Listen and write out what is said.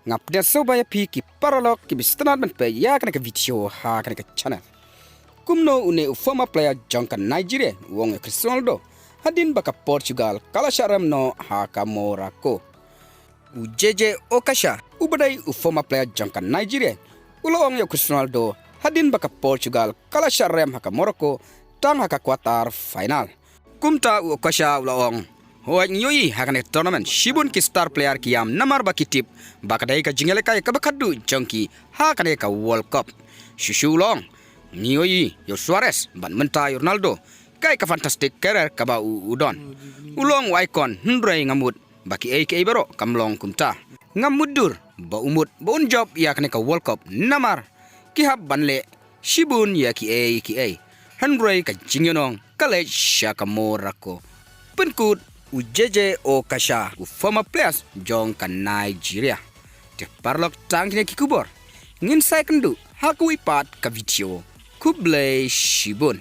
ngap dia sobaya pi ki paralog ki bistanat man pe ya kana ka video ha kana ka channel Kumno une former player jong kan Nigeria wong Cristiano Ronaldo hadin baka Portugal kala sharam no ha ka Morocco ujeje okasha ubadai former player jong kan Nigeria ulong yo Cristiano Ronaldo hadin baka Portugal kala sharam ha ka Morocco tang ha ka quarter final kumta okasha ulong Hoak nyoi hakane tournament shibun ki star player ki yam namar bakitip bakadai ka jingele kay kabakadu jongki hakane ka World Cup shushulong nyoi yo Suarez ban menta Ronaldo kay ka fantastic career ka ba udon ulong waikon hendrai ngamut baki ay kay baro kamlong kumta ngamudur ba umut ba job yakane ka World Cup namar ki hab banle shibun ya ki ay hendrai ka jingyonong kale shakamorako penkut ujeje o kasha former players jong kan Nigeria te parlok tangkine kikubor ngin sai kendu haku ipat ka video kublai shibun